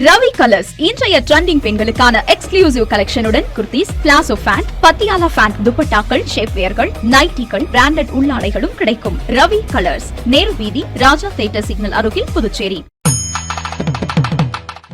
Ravi colours இன்றைய trending பெண்களுக்கான exclusive கலெக்ஷனுடன் kurtis, palazzo pant, Patiala pant, துப்பட்டாக்கள், ஷேப்வேர்கள், நைட்டிகள், பிராண்டட் உள்ளாடைகளும் கிடைக்கும். ரவி கலர்ஸ், நேரு வீதி, ராஜா தியேட்டர் சிக்னல் அருகில், புதுச்சேரி.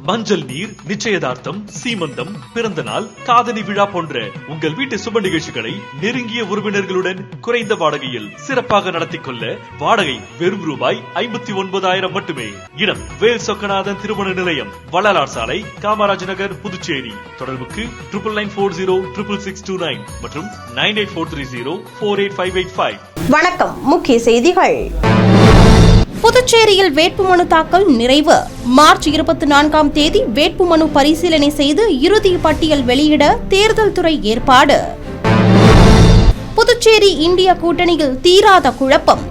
மஞ்சள் நீர், நிச்சயதார்த்தம், சீமந்தம், பிறந்த நாள், காதணி விழா போன்ற உங்கள் வீட்டு சுப நிகழ்ச்சிகளை நெருங்கிய உறவினர்களுடன் குறைந்த வாடகையில் சிறப்பாக நடத்திக் கொள்ள வாடகை வெறும் ரூபாய் 59,000 மட்டுமே. இடம் வேல் சொக்கநாதன் திருமண நிலையம், வள்ளலார் சாலை, காமராஜ் நகர், புதுச்சேரி. தொடர்புக்கு 99406669 மற்றும் 9843048585. வணக்கம். முக்கிய செய்திகள். புதுச்சேரியில் வேட்புமனு தாக்கல் நிறைவு. மார்ச் 24ஆம் தேதி வேட்புமனு பரிசீலனை செய்து இறுதி பட்டியல் வெளியிட தேர்தல் துறை ஏற்பாடு. புதுச்சேரி இந்தியா கூட்டணியில் தீராத குழப்பம்.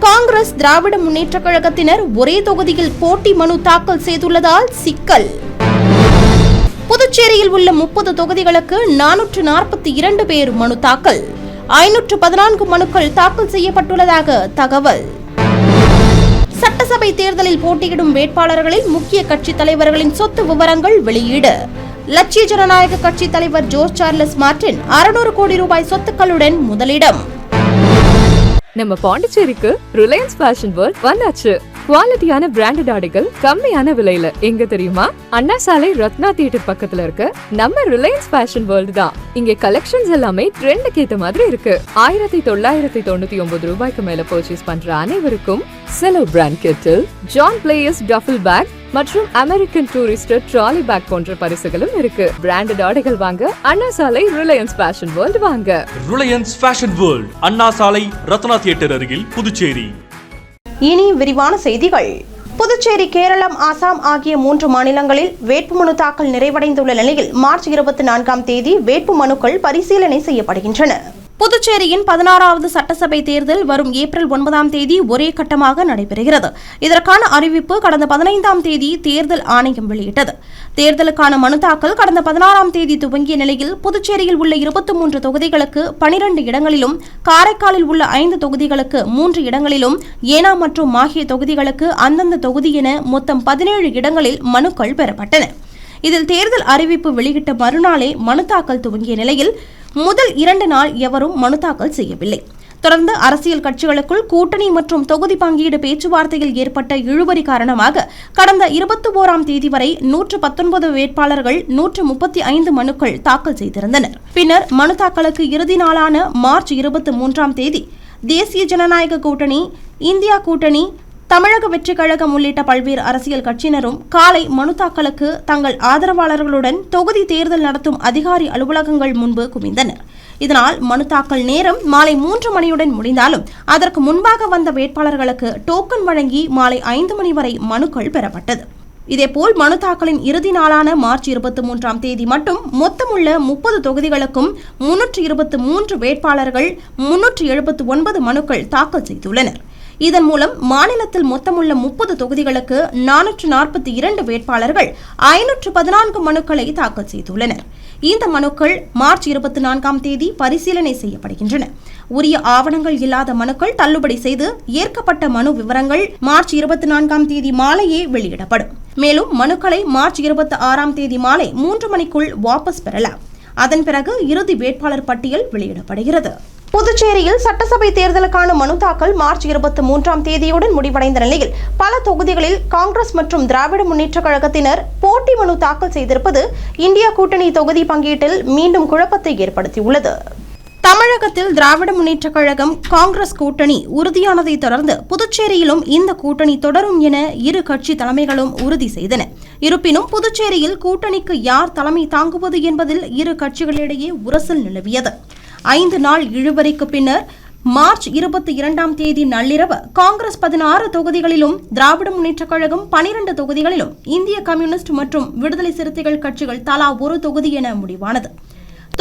காங்கிரஸ், திராவிட முன்னேற்றக் கழகத்தினர் ஒரே தொகுதியில் போட்டி மனு தாக்கல் செய்துள்ளதால் சிக்கல். புதுச்சேரியில் உள்ள 30 தொகுதிகளுக்கு 442 பேர் மனு தாக்கல். 514 மனுக்கள் தாக்கல் செய்யப்பட்டுள்ளதாக தகவல். சட்டசபை தேர்தலில் போட்டியிடும் வேட்பாளர்களில் முக்கிய கட்சித் தலைவர்களின் சொத்து விவரங்கள் வெளியீடு. லட்சிய ஜனநாயக கட்சி தலைவர் ஜோர்ஜ் சார்லஸ் மார்டின் 600 கோடி ரூபாய் சொத்துக்களுடன் முதலிடம். நம்ம பாண்டிச்சேரிக்கு ரிலையன்ஸ் ஃபேஷன் வேர்ல்ட் வந்தாச்சு. குவாலிட்டியான பிராண்டட் ஆடைகள் கம்மியான விலையில. எங்க தெரியுமா? அண்ணா சாலை ரத்னா தியேட்டர் பக்கத்துல இருக்க நம்ம ரிலையன்ஸ் ஃபேஷன் வேர்ல்ட் தான். இங்க கலெக்ஷன்ஸ் எல்லாமே ட்ரெண்டுக்கு ஏத்த மாதிரி இருக்கு. 1999 ரூபாய்க்கு மேல பர்ச்சேஸ் பண்ற அனைவருக்கும் Cello brand kettle, John Players duffle bag மற்றும் அமெரிக்கன் டூரிஸ்டர் ட்ராலி பேக் போன்ற பரிசுகளும் இருக்கு. பிராண்டட் ஆடைகள் வாங்க Anna Salai Reliance Fashion World வாங்க. Reliance Fashion World, Anna Salai Ratna theatre அருகில், புதுச்சேரி. இனி விரிவான செய்திகள். புதுச்சேரி, கேரளம், ஆசாம் ஆகிய 3 மாநிலங்களில் வேட்புமனு தாக்கல் நிறைவடைந்துள்ள நிலையில் மார்ச் 24ஆம் தேதி வேட்புமனுக்கள் பரிசீலனை செய்யப்படுகின்றன. புதுச்சேரியின் 16வது சட்டசபை தேர்தல் வரும் ஏப்ரல் 9ஆம் தேதி ஒரே கட்டமாக நடைபெறுகிறது. இதற்கான அறிவிப்பு கடந்த 15ஆம் தேதி தேர்தல் ஆணையம் வெளியிட்டது. தேர்தலுக்கான மனு தாக்கல் கடந்த 16ஆம் தேதி துவங்கிய நிலையில் புதுச்சேரியில் உள்ள 23 தொகுதிகளுக்கு 12 இடங்களிலும், காரைக்காலில் உள்ள 5 தொகுதிகளுக்கு 3 இடங்களிலும், ஏனாம் மற்றும் மாஹே தொகுதிகளுக்கு அந்தந்த தொகுதி என மொத்தம் 17 இடங்களில் மனுக்கள் பெறப்பட்டன. இதில் தேர்தல் அறிவிப்பு வெளியிட்ட மறுநாளே மனு தாக்கல் துவங்கிய நிலையில் முதல் 2 நாள் எவரும் மனு தாக்கல் செய்யவில்லை. தொடர்ந்து அரசியல் கட்சிகளுக்குள் கூட்டணி மற்றும் தொகுதி பங்கீடு பேச்சுவார்த்தையில் ஏற்பட்ட இழுபறி காரணமாக கடந்த 21ஆம் தேதி வரை 119 வேட்பாளர்கள் 135 மனுக்கள் தாக்கல் செய்திருந்தனர். பின்னர் மனு தாக்கலுக்கு இறுதி நாளான மார்ச் 23ஆம் தேதி தேசிய ஜனநாயக கூட்டணி, இந்தியா கூட்டணி, தமிழக வெற்றி கழகம் உள்ளிட்ட பல்வேறு அரசியல் கட்சியினரும் காலை மனு தாக்கலுக்கு தங்கள் ஆதரவாளர்களுடன் தொகுதி தேர்தல் நடத்தும் அதிகாரி அலுவலகங்கள் முன்பு குவிந்தனர். இதனால் மனு தாக்கல் நேரம் மாலை 3 மணியுடன் முடிந்தாலும் அதற்கு முன்பாக வந்த வேட்பாளர்களுக்கு டோக்கன் வழங்கி மாலை 5 மணி வரை மனுக்கள் பெறப்பட்டது. இதேபோல் மனு தாக்கலின் இறுதி நாளான மார்ச் 23ஆம் தேதி மட்டும் மொத்தமுள்ள 30 தொகுதிகளுக்கும் 323 வேட்பாளர்கள் 379 மனுக்கள் தாக்கல் செய்துள்ளனர். இதன் மூலம் மாநிலத்தில் மொத்தமுள்ள 30 தொகுதிகளுக்கு 442 வேட்பாளர்கள் 514 மனுக்களை தாக்கல் செய்துள்ளனர். இந்த மனுக்கள் மார்ச் 24ஆம் தேதி பரிசீலனை செய்யப்படுகின்றன. உரிய ஆவணங்கள் இல்லாத மனுக்கள் தள்ளுபடி செய்து ஏற்கப்பட்ட மனு விவரங்கள் மார்ச் 24ஆம் தேதி மாலையே வெளியிடப்படும். மேலும் மனுக்களை மார்ச் 26ஆம் தேதி மாலை 3 மணிக்குள் வாபஸ் பெறலாம். அதன் பிறகு இறுதி வேட்பாளர் பட்டியல் வெளியிடப்படுகிறது. புதுச்சேரியில் சட்டசபை தேர்தலுக்கான மனு தாக்கல் மார்ச் 23ஆம் தேதியுடன் முடிவடைந்த நிலையில் பல தொகுதிகளில் காங்கிரஸ் மற்றும் திராவிட முன்னேற்றக் கழகத்தினர் போட்டி மனு தாக்கல் செய்திருப்பது இந்தியா கூட்டணி தொகுதி பங்கீட்டில் மீண்டும் குழப்பத்தை ஏற்படுத்தியுள்ளது. தமிழகத்தில் திராவிட முன்னேற்றக் கழகம், காங்கிரஸ் கூட்டணி உறுதியானதை தொடர்ந்து புதுச்சேரியிலும் இந்த கூட்டணி தொடரும் என இரு கட்சி தலைமைகளும் உறுதி செய்தன. இருப்பினும் புதுச்சேரியில் கூட்டணிக்கு யார் தலைமை தாங்குவது என்பதில் இரு கட்சிகளிடையே உரசல் நிலவியது. 5 நாள் இழுபறிக்கு பின்னர் மார்ச் 22ஆம் தேதி நள்ளிரவு காங்கிரஸ் 16 தொகுதிகளிலும், திராவிட முன்னேற்றக் கழகம் 12 தொகுதிகளிலும், இந்திய கம்யூனிஸ்ட் மற்றும் விடுதலை சிறுத்தைகள் கட்சிகள் தலா 1 தொகுதி என முடிவானது.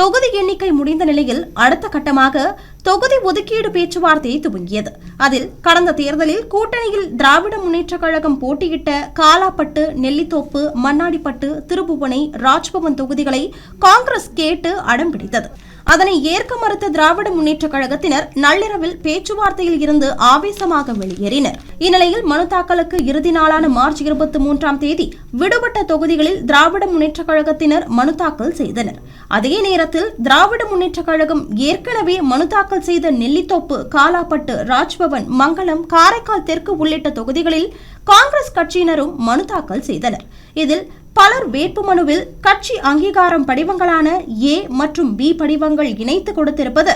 தொகுதி எண்ணிக்கை முடிந்த நிலையில் அடுத்த கட்டமாக தொகுதி ஒதுக்கீடு பேச்சுவார்த்தை துவங்கியது. அதில் கடந்த தேர்தலில் கூட்டணியில் திராவிட முன்னேற்றக் கழகம் போட்டியிட்ட காலாப்பட்டு, நெல்லித்தோப்பு, மண்ணாடிப்பட்டு, திருப்புவனை, ராஜ்பவன் தொகுதிகளை காங்கிரஸ் கேட்டு அடம் பிடித்தது. அதனை ஏற்க மறுத்த திராவிட முன்னேற்ற கழகத்தினர் நள்ளிரவில் பேச்சுவார்த்தையில் இருந்து ஆவேசமாக வெளியேறினர். இந்நிலையில் மனு தாக்கலுக்கு இறுதி நாளான மார்ச் 23ஆம் தேதி விடுபட்ட தொகுதிகளில் திராவிட முன்னேற்ற கழகத்தினர் மனு தாக்கல் செய்தனர். அதே நேரத்தில் திராவிட முன்னேற்ற கழகம் ஏற்கனவே மனு தாக்கல் செய்த நெல்லித்தோப்பு, காலாப்பட்டு, ராஜ்பவன், மங்களம், காரைக்கால் தெற்கு உள்ளிட்ட தொகுதிகளில் காங்கிரஸ் கட்சியினரும் மனு தாக்கல் செய்தனர். இதில் பலர் வேட்புமனுவில் கட்சி அங்கீகாரம் படிவங்களான ஏ மற்றும் பி படிவங்கள் இணைத்து கொடுத்திருப்பது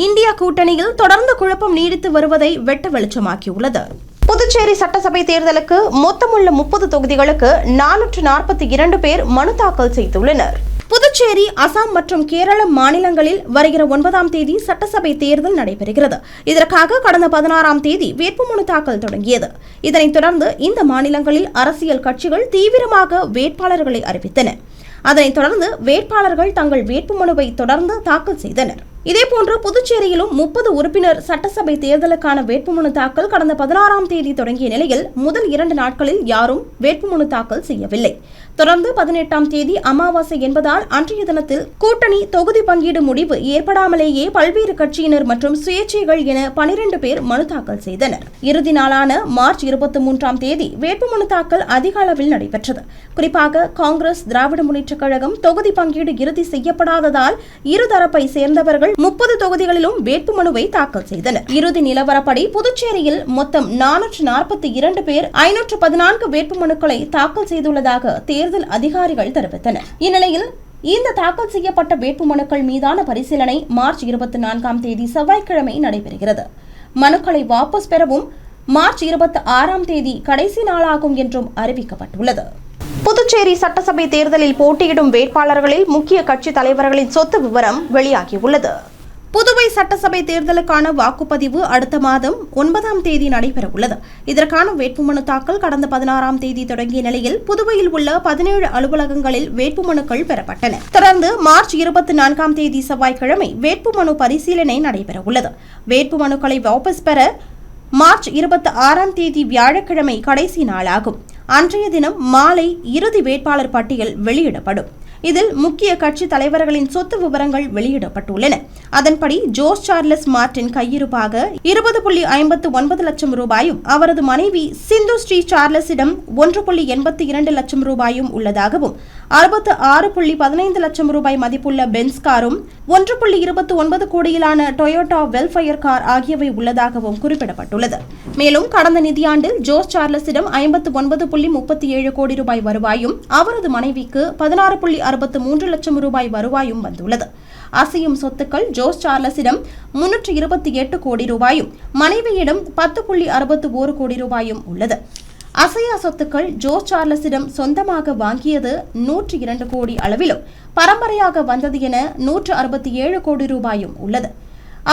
இந்தியா கூட்டணியில் தொடர்ந்து குழப்பம் நீடித்து வருவதை வெட்ட வெளிச்சமாக்கியுள்ளது. புதுச்சேரி சட்டசபை தேர்தலுக்கு மொத்தமுள்ள 30 தொகுதிகளுக்கு 442 பேர் மனு தாக்கல் செய்துள்ளனர். புதுச்சேரி, அசாம் மற்றும் கேரளம் மாநிலங்களில் வருகிற 9ஆம் தேதி சட்டசபை தேர்தல் நடைபெறுகிறது. இதற்காக கடந்த 16ஆம் தேதி வேட்புமனு தாக்கல் தொடங்கியது. இதனைத் தொடர்ந்து இந்த மாநிலங்களில் அரசியல் கட்சிகள் தீவிரமாக வேட்பாளர்களை அறிவித்தன. அதனைத் தொடர்ந்து வேட்பாளர்கள் தங்கள் வேட்புமனுவை தொடர்ந்து தாக்கல் செய்தனர். இதேபோன்று புதுச்சேரியிலும் 30 உறுப்பினர் சட்டசபை தேர்தலுக்கான வேட்புமனு தாக்கல் கடந்த 16ஆம் தேதி தொடங்கிய நிலையில் முதல் 2 நாட்களில் யாரும் வேட்புமனு தாக்கல் செய்யவில்லை. தொடர்ந்து 18ஆம் தேதி அமாவாசை என்பதால் அன்றைய தினத்தில் கூட்டணி தொகுதி பங்கீடு முடிவு ஏற்படாமலேயே பல்வேறு கட்சியினர் மற்றும் சுயேட்சைகள் என 12 பேர் மனு தாக்கல் செய்தனர். இறுதி நாளான மார்ச் 23ஆம் தேதி வேட்புமனு தாக்கல் அதிக அளவில் நடைபெற்றது. குறிப்பாக காங்கிரஸ், திராவிட முன்னேற்ற கழகம் தொகுதி பங்கீடு இறுதி செய்யப்படாததால் இருதரப்பை சேர்ந்தவர்கள் 30 தொகுதிகளிலும் வேட்புமனுவை தாக்கல் செய்தனர். இறுதி நிலவரப்படி புதுச்சேரியில் மொத்தம் 442 பேர் 514 வேட்புமனுக்களை தாக்கல் செய்துள்ளதாக தேர்தல் அதிகாரிகள் தெரிவித்தனர். இந்நிலையில் இந்த தாக்கல் செய்யப்பட்ட வேட்புமனுக்கள் மீதான பரிசீலனை மார்ச் 24ஆம் தேதி செவ்வாய்க்கிழமை நடைபெறுகிறது. மனுக்களை வாபஸ் பெறவும் மார்ச் 26ஆம் தேதி கடைசி நாளாகும் என்றும் அறிவிக்கப்பட்டுள்ளது. புதுச்சேரி சட்டசபை தேர்தலில் போட்டியிடும் வேட்பாளர்களில் முக்கிய கட்சி தலைவர்களின் சொத்து விவரம் வெளியாகியுள்ளது. புதுவை சட்டசபை தேர்தலுக்கான வாக்குப்பதிவு அடுத்த மாதம் 9ஆம் தேதி நடைபெறவுள்ளது. இதற்கான வேட்புமனு தாக்கல் கடந்த 16ஆம் தேதி தொடங்கிய நிலையில் புதுவையில் உள்ள 17 அலுவலகங்களில் வேட்புமனுக்கள் பெறப்பட்டன. தொடர்ந்து மார்ச் 24ஆம் தேதி செவ்வாய்க்கிழமை வேட்புமனு பரிசீலனை நடைபெறவுள்ளது. வேட்புமனுக்களை வாபஸ் பெற மார்ச் 26ஆம் தேதி வியாழக்கிழமை கடைசி நாளாகும். அன்றைய தினம் மாலை இறுதி வேட்பாளர் பட்டியல் வெளியிடப்படும். இதில் முக்கிய கட்சி தலைவர்களின் சொத்து விவரங்கள் வெளியிடப்பட்டுள்ளன. அதன்படி ஜோஸ் சார்லஸ் மார்டின் கையிருப்பாக 20.59 லட்சம் ரூபாயும் அவரது மனைவி சிந்து ஸ்ரீ சார்லஸிடம் 1.82 லட்சம் ரூபாயும் உள்ளதாகவும் 66.15 லட்சம் ரூபாய் மதிப்புள்ள பென்ஸ் காரும் 1.29 கோடியிலான டொயோட்டா வெல்ஃபயர் கார் ஆகியவை உள்ளதாகவும் குறிப்பிடப்பட்டுள்ளது. மேலும் கடந்த நிதியாண்டில் ஜோஸ் சார்லஸிடம் 59.37 கோடி ரூபாய் வருவாயும் அவரது மனைவிக்கு 16.63 லட்சம் ரூபாய் வருவாயும் வந்துள்ளது. அசையும் சொத்துக்கள் ஜோஸ் சார்லஸிடம் 328 கோடி ரூபாயும் மனைவியிடம் 10.61 கோடி ரூபாயும் உள்ளது. அசையா சொத்துக்கள் ஜோஸ் சார்லஸிடம் சொந்தமாக வாங்கியது 102 கோடி அளவிலும் பரம்பரையாக வந்தது என 167 கோடி ரூபாயும் உள்ளது.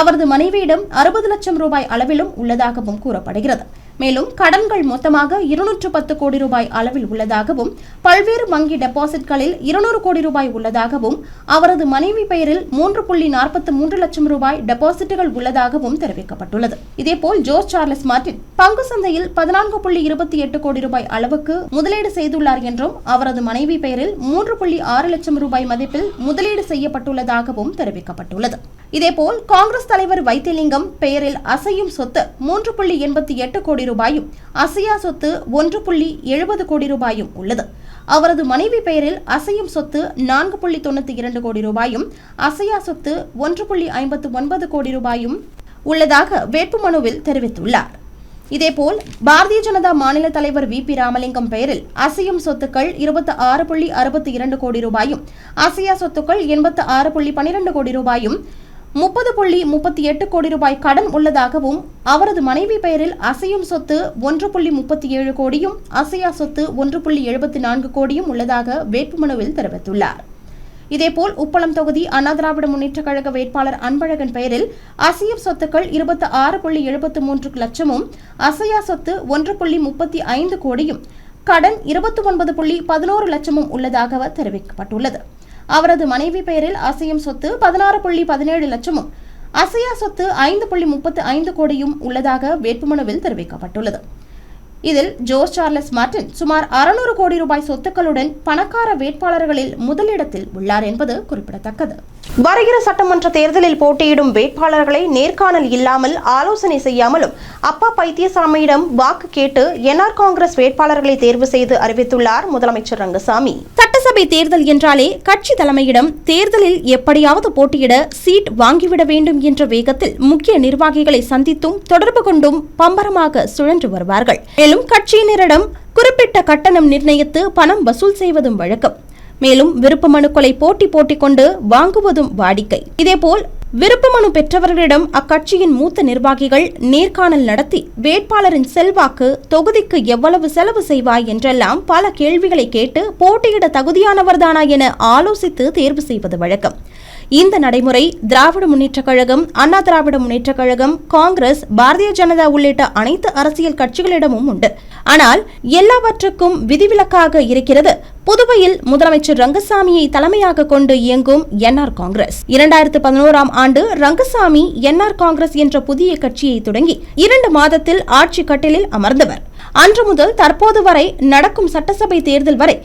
அவரது மனைவியிடம் 60 லட்சம் ரூபாய் அளவிலும் உள்ளதாகவும் கூறப்படுகிறது. மேலும் கடன்கள் மொத்தமாக 210 கோடி ரூபாய் அளவில் உள்ளதாகவும் பல்வேறு வங்கி டெபாசிட்களில் 200 கோடி ரூபாய் உள்ளதாகவும் அவரது மனைவி பெயரில் 3.43 லட்சம் ரூபாய் டெபாசிட்டுகள் உள்ளதாகவும் தெரிவிக்கப்பட்டுள்ளது. இதேபோல் ஜோஸ் சார்லஸ் மார்டின் பங்கு சந்தையில் 14.28 கோடி ரூபாய் அளவுக்கு முதலீடு செய்துள்ளார் என்றும் அவரது மனைவி பெயரில் 3.6 லட்சம் ரூபாய் மதிப்பில் முதலீடு செய்யப்பட்டுள்ளதாகவும் தெரிவிக்கப்பட்டுள்ளது. இதேபோல் காங்கிரஸ் தலைவர் வைத்திலிங்கம் பெயரில் அசையும் சொத்து 3.88 கோடி ரூபாயும் அசையா சொத்து 1.70 கோடி ரூபாயும் உள்ளது. அவரது மனைவி பெயரில் அசையும் சொத்து 4.92 கோடி ரூபாயும் அசையா சொத்து 1.59 கோடி ரூபாயும் உள்ளதாக வேட்புமனுவில் தெரிவித்துள்ளார். இதேபோல் பாரதிய ஜனதா மாநில தலைவர் வி.பி. ராமலிங்கம் பெயரில் அசையும் சொத்துக்கள் 26.62 கோடி ரூபாயும் அசையா சொத்துக்கள் 86.12 கோடி ரூபாயும் 30.38 கோடி ரூபாய் கடன் உள்ளதாகவும் அவரது மனைவி பெயரில் அசையும் சொத்து 1.37 கோடியும் அசையா சொத்து 1.74 கோடியும் உள்ளதாக வேட்புமனுவில் தெரிவித்துள்ளார். இதேபோல் உப்பளம் தொகுதி அண்ணா திராவிட முன்னேற்ற கழக வேட்பாளர் அன்பழகன் பெயரில் அசையும் சொத்துக்கள் 26.73 லட்சமும் அசையா சொத்து 1.35 கோடியும் கடன் 29.11 லட்சமும் உள்ளதாக தெரிவிக்கப்பட்டுள்ளது. அவரது மனைவி பெயரில் அசையும் சொத்து 16.17 லட்சமும் அசையா சொத்து 5.35 கோடியும் உள்ளதாக வேட்புமனுவில் தெரிவிக்கப்பட்டுள்ளது. இதில் ஜோஸ் சார்லஸ் மார்டின் சுமார் 600 கோடி ரூபாய் சொத்துக்களுடன் பணக்கார வேட்பாளர்களில் முதலிடத்தில் உள்ளார் என்பது குறிப்பிடத்தக்கது. வருகிற சட்டமன்ற தேர்தலில் போட்டியிடும் வேட்பாளர்களை நேர்காணல் இல்லாமல் ஆலோசனை செய்யாமலும் அப்பா பைத்தியசாமியிடம் வாக்கு கேட்டு என்ஆர் காங்கிரஸ் வேட்பாளர்களை தேர்வு செய்து அறிவித்துள்ளார் முதலமைச்சர் ரங்கசாமி. சட்டசபை தேர்தல் என்றாலே கட்சி தலைமையிடம் தேர்தலில் எப்படியாவது போட்டியிட சீட் வாங்கிவிட வேண்டும் என்ற வேகத்தில் முக்கிய நிர்வாகிகளை சந்தித்தும் தொடர்பு கொண்டும் பம்பரமாக சுழன்று வருவார்கள். மேலும் கட்சியினரிடம் குறிப்பிட்ட கட்டணம் நிர்ணயித்து பணம் வசூல் செய்வதும் வழக்கம். மேலும் விருப்ப மனுக்களை போட்டி கொண்டு வாங்குவதும் வாடிக்கை. இதேபோல் விருப்ப மனு பெற்றவர்களிடம் அக்கட்சியின் மூத்த நிர்வாகிகள் நேர்காணல் நடத்தி வேட்பாளரின் செல்வாக்கு, தொகுதிக்கு எவ்வளவு செலவு செய்வாய் என்றெல்லாம் பல கேள்விகளை கேட்டு போட்டியிட தகுதியானவர்தானா என ஆலோசித்து தேர்வு செய்வது வழக்கம். இந்த நடைமுறை திராவிட முன்னேற்றக் கழகம், அண்ணா திராவிட முன்னேற்றக் கழகம், காங்கிரஸ், பாரதிய ஜனதா உள்ளிட்ட அனைத்து அரசியல் கட்சிகளிடமும் உண்டு. ஆனால் எல்லாவற்றுக்கும் விதிவிலக்காக இருக்கிறது புதுவையில் முதலமைச்சர் ரங்கசாமியை தலைமையாக கொண்டு இயங்கும் என்ஆர் காங்கிரஸ். 2011ஆம் ஆண்டு ரங்கசாமி என்ஆர் காங்கிரஸ் என்ற புதிய கட்சியை தொடங்கி 2 மாதத்தில் ஆட்சி கட்டிலில் அமர்ந்தவர். அன்று முதல் தற்போது வரை நடக்கும் சட்டசபை தேர்தல் வரை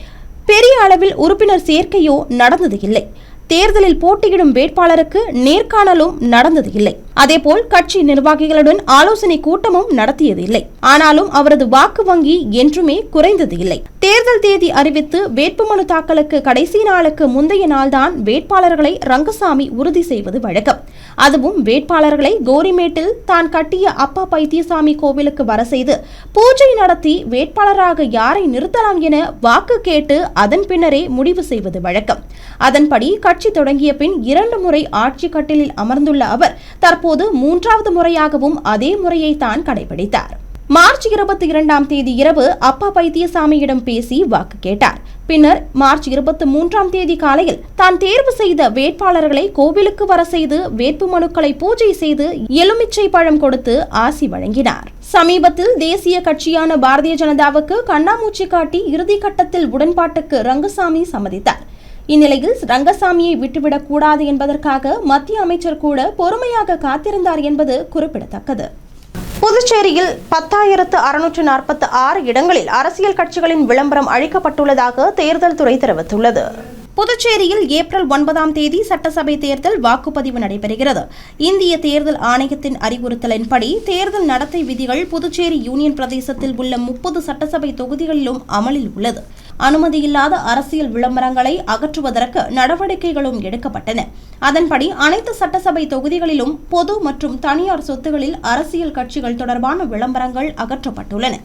பெரிய அளவில் உறுப்பினர் சேர்க்கையோ நடந்தது இல்லை. தேர்தலில் போட்டியிடும் வேட்பாளருக்கு நேர்காணலும் நடந்தது இல்லை. அதேபோல் கட்சி நிர்வாகிகளுடன் ஆலோசனை கூட்டமும் நடத்தியது இல்லை. ஆனாலும் அவரது வாக்கு வங்கி என்றுமே குறைந்தது இல்லை. தேர்தல் தேதி அறிவித்து வேட்புமனு தாக்கலுக்கு கடைசி நாளுக்கு முந்தைய நாள்தான் வேட்பாளர்களை ரங்கசாமி உறுதி செய்வது வழக்கம். அதுவும் வேட்பாளர்களை கோரிமேட்டில் தான் கட்டிய அப்பா பைத்தியசாமி கோவிலுக்கு வர செய்து பூஜை நடத்தி வேட்பாளராக யாரை நிறுத்தலாம் என வாக்கு கேட்டு அதன் பின்னரே முடிவு செய்வது வழக்கம். அதன்படி கட்சி தொடங்கிய பின் 2 முறை ஆட்சி கட்டிலில் அமர்ந்துள்ள அவர் தற்போது 3வது முறையாகவும் அதே முறையை தான் கடைபிடித்தார். மார்ச் 22ஆம் தேதி இரவு அப்பா பைத்தியசாமியிடம் பேசி வாக்கு கேட்டார். பின்னர் மார்ச் 23ஆம் தேதி காலையில் தான் தேர்வு செய்த வேட்பாளர்களை கோவிலுக்கு வர செய்து வேட்பு மனுக்களை பூஜை செய்து எலுமிச்சை பழம் கொடுத்து ஆசி வழங்கினார். சமீபத்தில் தேசிய கட்சியான பாரதிய ஜனதாவுக்கு கண்ணாமூச்சி காட்டி இறுதி கட்டத்தில் உடன்பாட்டுக்கு ரங்கசாமி சம்மதித்தார். இந்நிலையில் ரங்கசாமியை விட்டுவிடக் கூடாது என்பதற்காக மத்திய அமைச்சர் கூட பொறுமையாக காத்திருந்தார் என்பது குறிப்பிடத்தக்கது. புதுச்சேரியில் 10,646 இடங்களில் அரசியல் கட்சிகளின் விளம்பரம் அழிக்கப்பட்டுள்ளதாக தேர்தல் துறை தெரிவித்துள்ளது. புதுச்சேரியில் ஏப்ரல் 9ஆம் தேதி சட்டசபை தேர்தல் வாக்குப்பதிவு நடைபெறுகிறது. இந்திய தேர்தல் ஆணையத்தின் அறிவுறுத்தலின்படி தேர்தல் நடத்தை விதிகள் புதுச்சேரி யூனியன் பிரதேசத்தில் உள்ள 30 சட்டசபை தொகுதிகளிலும் அமலில் உள்ளது. அனுமதியில்லாத அரசியல் விளம்பரங்களை அகற்றுவதற்கு நடவடிக்கைகளும் எடுக்கப்பட்டன. அதன்படி அனைத்து சட்டசபை தொகுதிகளிலும் பொது மற்றும் தனியார் சொத்துகளில் அரசியல் கட்சிகள் தொடர்பான விளம்பரங்கள் அகற்றப்பட்டுள்ளன.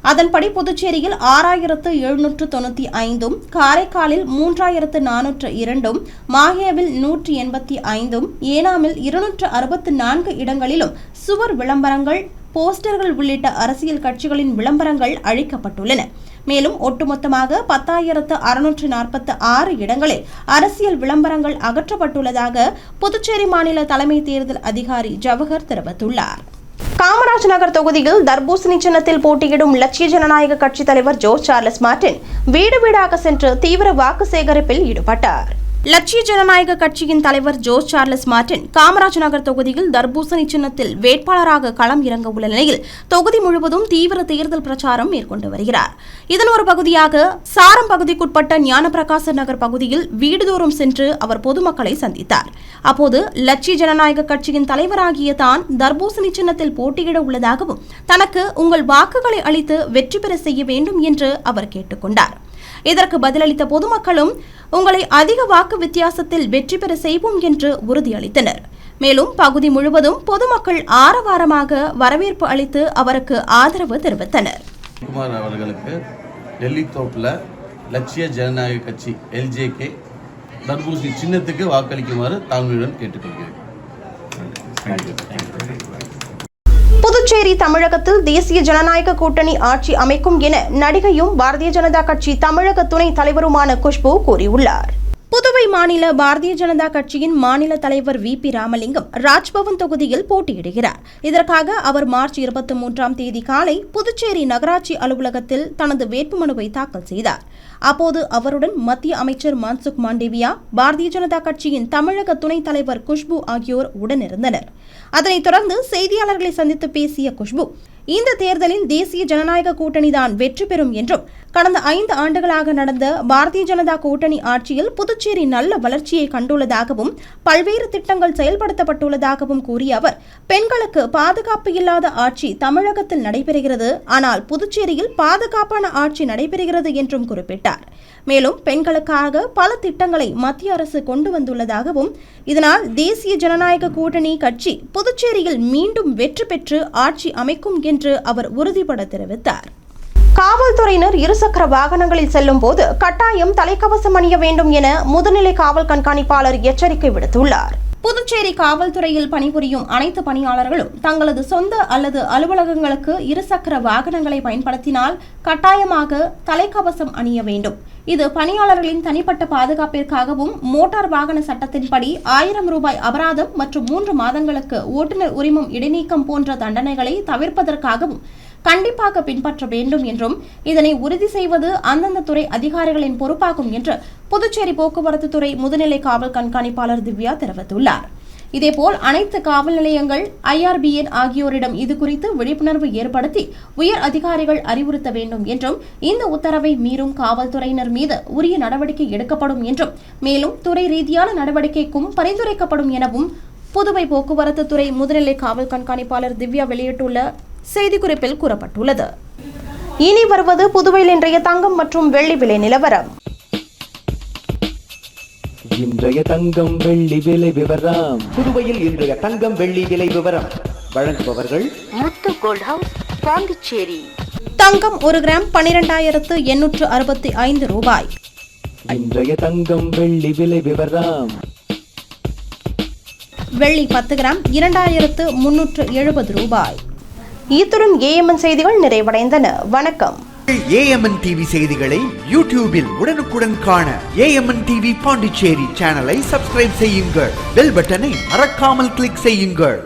அதன்படி புதுச்சேரியில் 6,795, காரைக்காலில் 3,402, மாஹேவில் 185, ஏனாமில் 264 இடங்களிலும் சுவர் விளம்பரங்கள், போஸ்டர்கள் உள்ளிட்ட அரசியல் கட்சிகளின் விளம்பரங்கள் அழிக்கப்பட்டுள்ளன. மேலும் ஒட்டுமொத்தமாக 10,646 இடங்களில் அரசியல் விளம்பரங்கள் அகற்றப்பட்டுள்ளதாக புதுச்சேரி மாநில தலைமை தேர்தல் அதிகாரி ஜவஹர் தெரிவித்துள்ளார். காமராஜ் நகர் தொகுதியில் தர்பூசணி சின்னத்தில் போட்டியிடும் லட்சிய ஜனநாயக கட்சி தலைவர் ஜோஸ் சார்லஸ் மார்டின் வீடு வீடாக சென்று தீவிர வாக்கு சேகரிப்பில் ஈடுபட்டார். லட்சிய ஜனநாயக கட்சியின் தலைவர் Jose Charles Martin Kamaraj Nagar தொகுதியில் தர்பூசணி சின்னத்தில் வேட்பாளராக களம் இறங்க உள்ள நிலையில் தொகுதி முழுவதும் தீவிர தேர்தல் பிரச்சாரம் மேற்கொண்டு வருகிறார். இதன் ஒரு பகுதியாக சாரம் பகுதிக்குட்பட்ட ஞானப்பிரகாச நகர் பகுதியில் வீடுதோறும் சென்று அவர் பொதுமக்களை சந்தித்தார். அப்போது லட்சிய ஜனநாயக கட்சியின் தலைவராகிய தான் தர்பூசணி சின்னத்தில் போட்டியிட உள்ளதாகவும் தனக்கு உங்கள் வாக்குகளை அளித்து வெற்றி பெற செய்ய வேண்டும் என்று அவர் கேட்டுக்கொண்டார். இதற்கு பதிலளித்த பொதுமக்களும் உங்களை அதிக வாக்கு வித்தியாசத்தில் வெற்றி பெற செய்வோம் என்று உறுதியளித்தனர். மேலும் பகுதி முழுவதும் பொதுமக்கள் ஆரவாரமாக வரவேற்பு அளித்து அவருக்கு ஆதரவு தெரிவித்தனர். குமார் அவர்களுக்கு டெல்லி தோப்பில் லட்சிய ஜனநாயக கட்சி LJK தர்பூசணி சின்னத்துக்கு வாக்களிக்குமாறு தாழ்மையுடன் கேட்டுக்கொள்கிறேன். புதுச்சேரி தமிழகத்தில் தேசிய ஜனநாயக கூட்டணி ஆட்சி அமைக்கும் என நடிகையும் பாரதிய ஜனதா கட்சி தமிழக துணைத் தலைவருமான குஷ்பு கூறியுள்ளார். புதுவை மாநில பாரதிய ஜனதா கட்சியின் மாநில தலைவர் VP ராமலிங்கம் ராஜ்பவன் தொகுதியில் போட்டியிடுகிறார். இதற்காக அவர் மார்ச் 23ஆம் தேதி காலை புதுச்சேரி நகராட்சி அலுவலகத்தில் தனது வேட்புமனுவை தாக்கல் செய்தார். அப்போது அவருடன் மத்திய அமைச்சர் மன்சுக் மாண்டவியா, பாரதிய ஜனதா கட்சியின் தமிழக துணைத் தலைவர் குஷ்பு ஆகியோர் உடனிருந்தனர். அதனைத் தொடர்ந்து செய்தியாளர்களை சந்தித்து பேசிய குஷ்பு, இந்த தேர்தலில் தேசிய ஜனநாயக கூட்டணிதான் வெற்றி பெறும் என்றும், கடந்த 5 ஆண்டுகளாக நடந்த பாரதிய ஜனதா கூட்டணி ஆட்சியில் புதுச்சேரி நல்ல வளர்ச்சியை கண்டுள்ளதாகவும் பல்வேறு திட்டங்கள் செயல்படுத்தப்பட்டுள்ளதாகவும் கூறிய அவர், பெண்களுக்கு பாதுகாப்பு இல்லாத ஆட்சி தமிழகத்தில் நடைபெறுகிறது, ஆனால் புதுச்சேரியில் பாதுகாப்பான ஆட்சி நடைபெறுகிறது என்றும் குறிப்பிட்டார். மேலும் பெண்களுக்காக பல திட்டங்களை மத்திய அரசு கொண்டு வந்துள்ளதாகவும், இதனால் தேசிய ஜனநாயக கூட்டணி கட்சி புதுச்சேரியில் மீண்டும் வெற்றி பெற்று ஆட்சி அமைக்கும் என்று அவர் உறுதிபட தெரிவித்தார். காவல்துறையினர் இருசக்கர வாகனங்களில் செல்லும் போது கட்டாயம் தலைக்கவசம் அணிய வேண்டும் என முதுநிலை காவல் கண்காணிப்பாளர் எச்சரிக்கை விடுத்துள்ளார். புதுச்சேரி காவல்துறையில் பணிபுரியும் அனைத்து பணியாளர்களும் தங்களது சொந்த அல்லது அலுவலகங்களுக்கு இருசக்கர வாகனங்களை பயன்படுத்தினால் கட்டாயமாக தலைக்கவசம் அணிய வேண்டும். இது பணியாளர்களின் தனிப்பட்ட பாதுகாப்பிற்காகவும் மோட்டார் வாகன சட்டத்தின்படி 1000 ரூபாய் அபராதம் மற்றும் 3 மாதங்களுக்கு ஓட்டுநர் உரிமம் இடைநீக்கம் போன்ற தண்டனைகளை தவிர்ப்பதற்காகவும் கண்டிப்பாக பின்பற்ற வேண்டும் என்றும், இதனை உறுதி செய்வது அந்தந்த துறை அதிகாரிகளின் பொறுப்பாகும் என்று புதுச்சேரி போக்குவரத்து துறை முதுநிலை காவல் கண்காணிப்பாளர் திவ்யா தெரிவித்துள்ளார். இதேபோல் அனைத்து காவல் நிலையங்கள், IRBN ஆகியோரிடம் இதுகுறித்து விழிப்புணர்வு ஏற்படுத்தி உயர் அதிகாரிகள் அறிவுறுத்த வேண்டும் என்றும், இந்த உத்தரவை மீறும் காவல்துறையினர் மீது உரிய நடவடிக்கை எடுக்கப்படும் என்றும், மேலும் துறை ரீதியான நடவடிக்கைக்கும் பரிந்துரைக்கப்படும் எனவும் புதுவை போக்குவரத்து துறை முதுநிலை காவல் கண்காணிப்பாளர் திவ்யா வெளியிட்டுள்ள செய்திக்குறிப்பில் கூறப்பட்டுள்ளது. இனி வருவது புதுவையில் இன்றைய தங்கம் மற்றும் வெள்ளி விலை நிலவரம். இன்றைய தங்கம் வெள்ளி விலை விவரம். புதுவையில் இன்றைய தங்கம் வெள்ளி விலை விவரம் வழங்குபவர்கள் முத்து கோல்ட் ஹவுஸ், பாண்டிச்சேரி. தங்கம் 1 கிராம் 12,865 ரூபாய். இன்றைய தங்கம் வெள்ளி விலை விவரம். வெள்ளி 10 கிராம் 2,370 ரூபாய். இத்துடன் AMN செய்திகள் நிறைவடைந்தன. வணக்கம். AMN TV செய்திகளை யூடியூபில் உடனுக்குடன் காண AMN TV பாண்டிச்சேரி சேனலை சப்ஸ்கிரைப் செய்யுங்கள். பெல் பட்டனை மறக்காமல் கிளிக் செய்யுங்கள்.